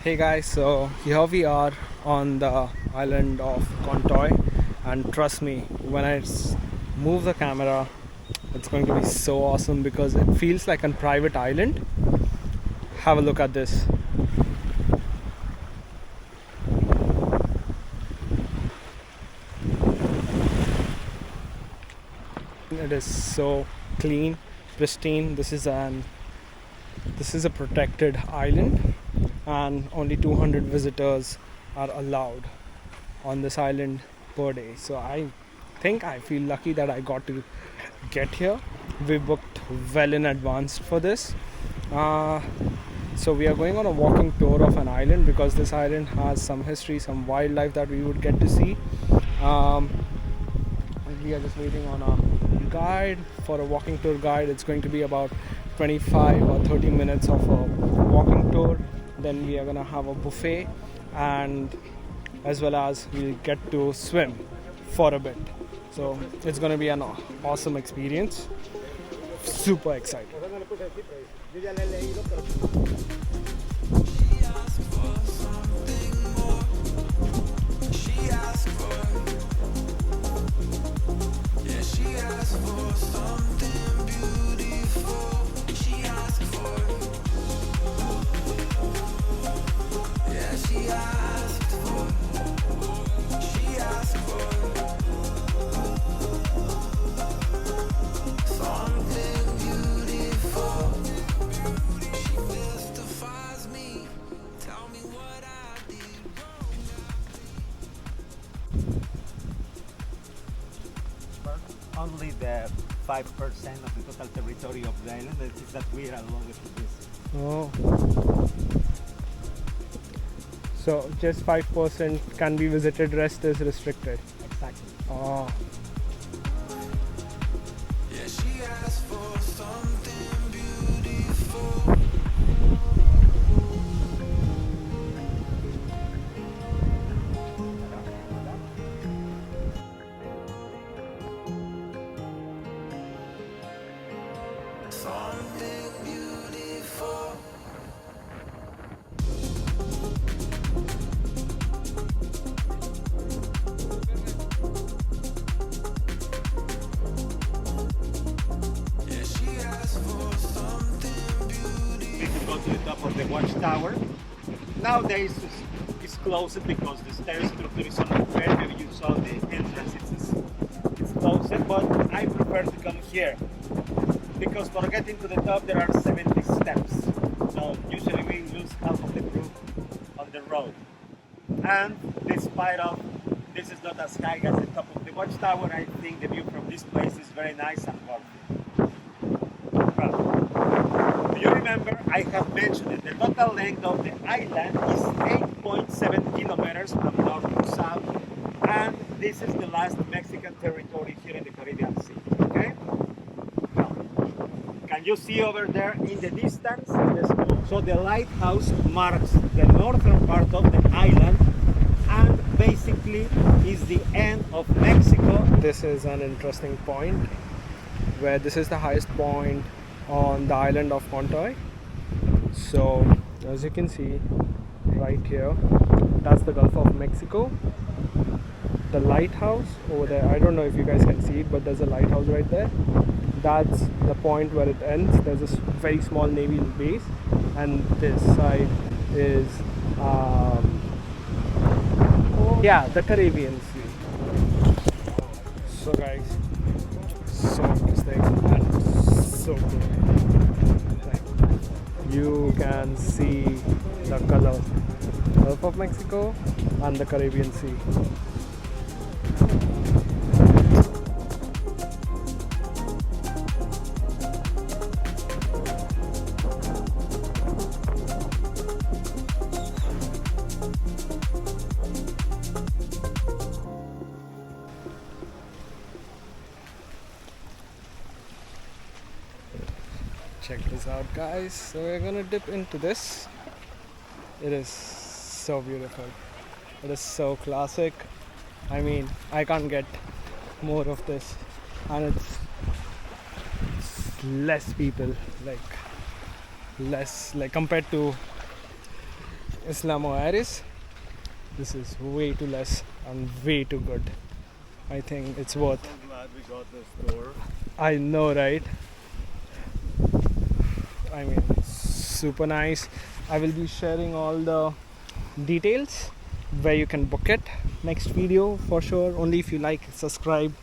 Hey guys, so here we are on the island of Contoy, and trust me, when I move the camera, it's going to be so awesome because it feels like a private island. Have a look at this. It is so clean, pristine. This is a protected island, and only 200 visitors are allowed on this island per day. So I feel lucky that I got to get here. We booked well in advance for this. Uh, so we are going on a walking tour of an island because this island has some history, some wildlife that we would get to see. Um, we are just waiting on a guide for a walking tour guide. It's going to be about 25 or 30 minutes of a walking tour. Then we are gonna have a buffet, and as well as we'll get to swim for a bit. So it's gonna be an awesome experience. Super excited. Only the 5% of the total territory of the island is that we are allowed to visit. Oh. So just 5% can be visited, rest is restricted. Exactly. Oh. We can go to the top of the watchtower. Nowadays it's closed because the stair structure is unfair. Maybe you saw the entrance, it's closed, but I prefer to come here because for getting to the top there are 70 steps. So usually we lose half of the group on the road. And despite of this is not as high as the top of the watchtower, I think the view from this place is very nice and worth it. Do you remember I have mentioned that the total length of the island is 8.7 kilometers from north to south, and this is the last Mexican territory here in the Caribbean Sea. Okay? Now, can you see over there in the distance? So the lighthouse marks the northern part of the island and basically is the end of Mexico. This is an interesting point where this is the highest point on the island of Contoy. So as you can see right here, that's the Gulf of Mexico. The lighthouse over there, I don't know if you guys can see it, but there's a lighthouse right there. That's the point where it ends. There's a very small naval base, and this side is the Caribbean Sea. So guys, so interesting and so cool. You can see the color, Gulf of Mexico and the Caribbean Sea. Check this out, guys. So we're gonna dip into this. It is so beautiful. It is so classic. I mean, I can't get more of this, and it's less people, like less, like compared to Isla. This is way too less and way too good. I think it's worth. So glad we got this tour. I know, right? I mean, super nice. I will be sharing all the details where you can book it next video for sure. Only if you like, subscribe,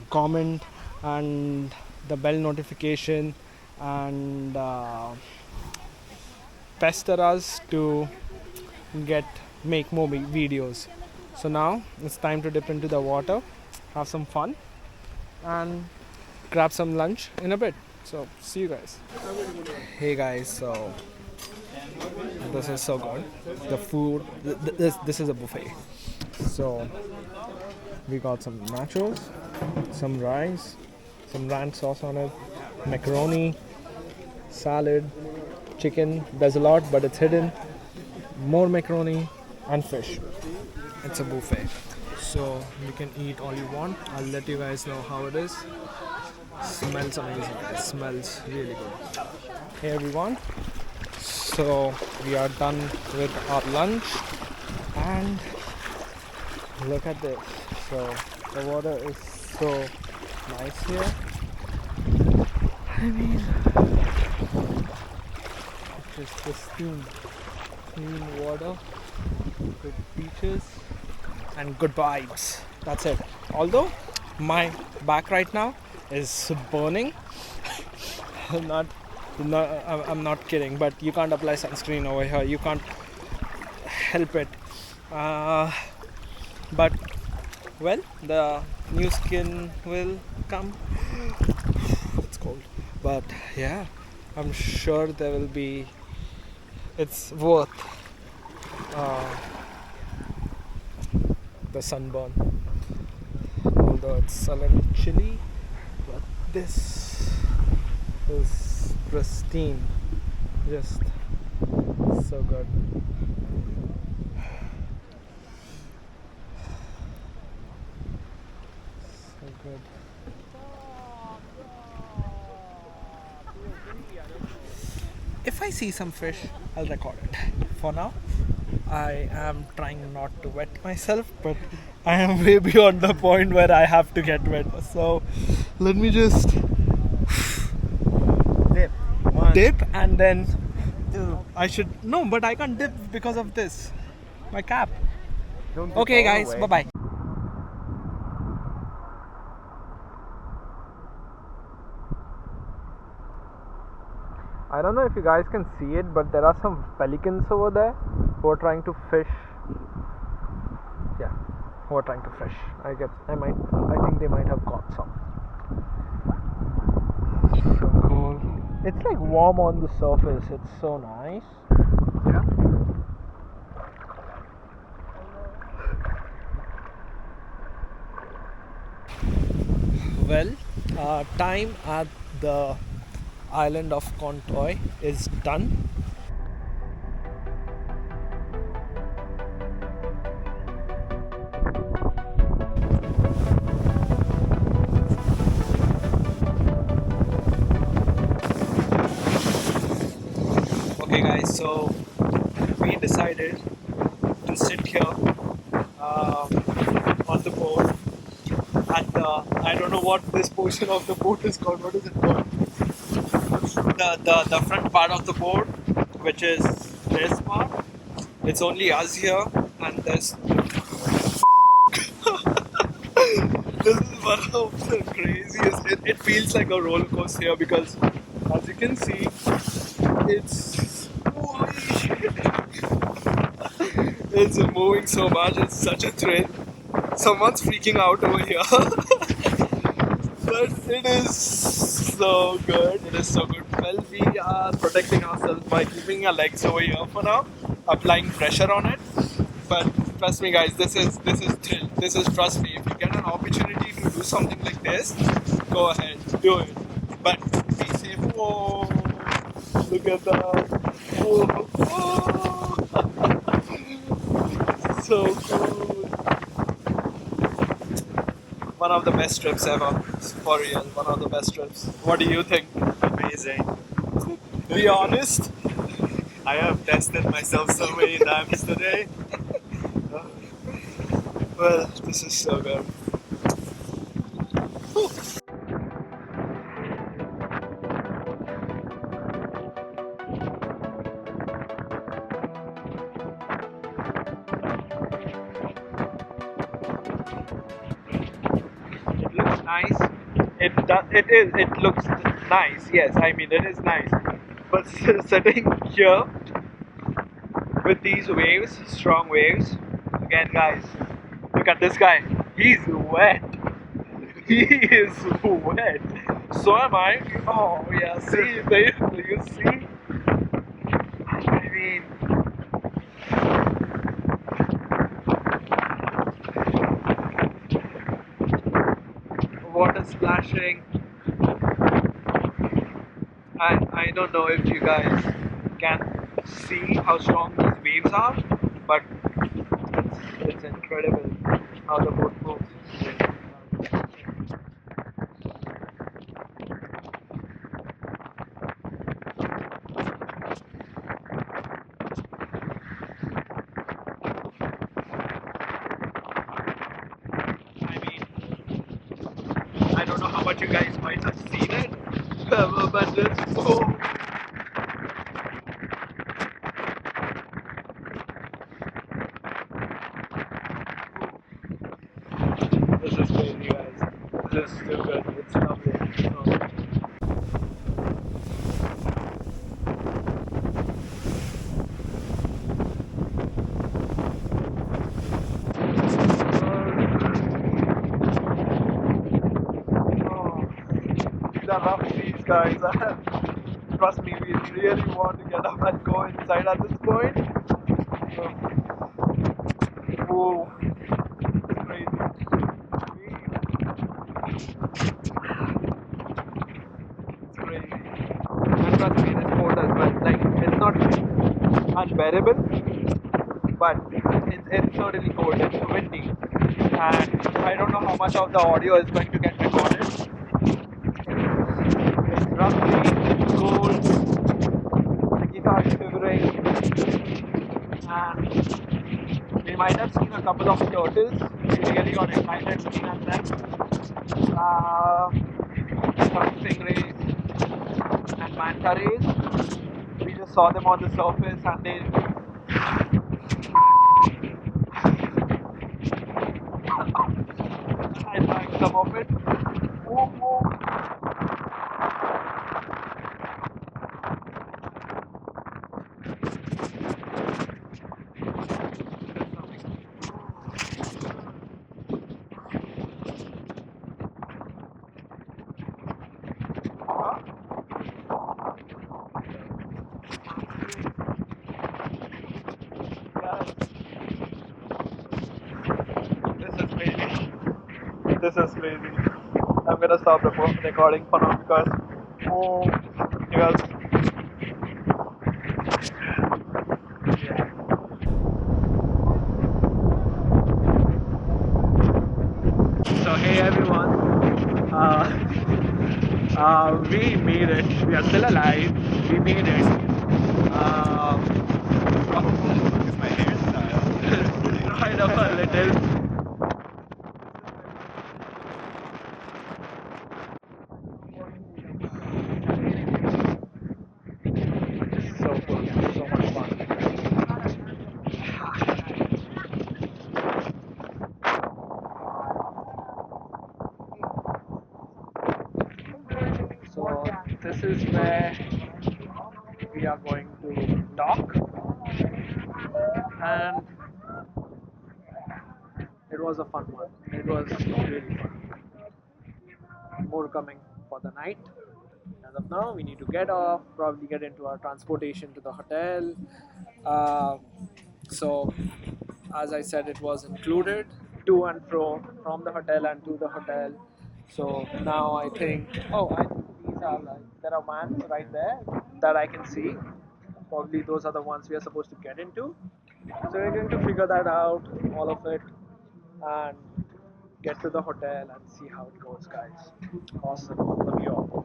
comment, and the bell notification, and pester us to make more videos. So now it's time to dip into the water, have some fun, and grab some lunch in a bit. So see you guys. Hey guys, so this is so good. The food, this is a buffet. So we got some nachos, some rice, some ranch sauce on it, macaroni, salad, chicken. There's a lot, but it's hidden. More macaroni and fish. It's a buffet, so you can eat all you want. I'll let you guys know how it is. Smells amazing, guys. Smells really good. Hey everyone. So we are done with our lunch, and look at this. So the water is so nice here. I mean, it's just pristine, clean water, good beaches, and good vibes. That's it. Although my back right now is burning. not, I'm not kidding. But you can't apply sunscreen over here. You can't help it. But well, the new skin will come. It's cold, but yeah, I'm sure there will be. It's worth the sunburn. Although it's a little chilly, but this is pristine. Just so good. So good. If I see some fish, I'll record it. For now, I am trying not to wet myself, but I am way beyond the point where I have to get wet. So let me just Dip. One, dip, and then two. I should no, but I can't dip because of this, my cap. Don't dip Okay, all the guys, way. bye bye. I don't know if you guys can see it, but there are some pelicans over there who are trying to fish. Yeah, who are trying to fish. I think they might have caught some. So cool. It's like warm on the surface. It's so nice. Yeah. Well, time at the island of Contoy is done. Okay, guys, so we decided to sit here on the boat at the, I don't know what this portion of the boat is called. What is it called? The front part of the boat, which is this part. It's only us here, and there's this is one of the craziest. It feels like a roller coaster here because, as you can see, it's holy shit. It's moving so much. It's such a thrill. Someone's freaking out over here. But it is so good. It is so good. Well, we are protecting ourselves by keeping our legs over here for now, applying pressure on it. But trust me, guys, this is thrill. This is, trust me. If you get an opportunity to do something like this, go ahead, do it. But be safe. Whoa! Look at that. Whoa! Whoa. So cool. One of the best trips ever. For real, one of the best trips. What do you think? Amazing. Be honest. I have tested myself so many times today. Well, this is so good. It looks nice. It does. It is. It looks nice. Yes, I mean it is nice. But sitting here with these waves, strong waves. Again, guys, look at this guy. He's wet. He is wet. So am I. Oh yeah. See, there. Do you see? I mean, water splashing. I don't know if you guys can see how strong these waves are, but it's incredible how the boat moves. I mean, I don't know how much you guys might have seen it, but this is crazy, guys. This is too good. It's lovely. So, oh, these are rough seas, guys. Trust me, we really want to get up and go inside at this point. Whoa, it's crazy. It's crazy. And trust me, this cold as well. Like, it's not unbearable, but it's not really cold. It's windy. And I don't know how much of the audio is going to get recorded. It's roughly cold, sticky starts shivering, and we might have seen a couple of turtles. We really got excited looking at them. Some stingrays and manta rays. We just saw them on the surface and they I drank some of it. Whoop, whoop. Guys, this is crazy. This is crazy. I'm gonna stop the recording for now because oh, you guys. So hey everyone, we made it. We are still alive. We made it. Uh, Look at my hairstyle. kind of a little. So cool. So much fun. So this is where we are going to dock, and it was a fun one. It was really fun. More coming for the night. As of now, we need to get off, probably get into our transportation to the hotel. Uh, so, as I said, it was included to and fro from the hotel and to the hotel. So now I think, oh, I think these are like, there are vans right there that I can see. Probably those are the ones we are supposed to get into. So we're going to figure that out, all of it, and get to the hotel and see how it goes, guys. Awesome. Love you all.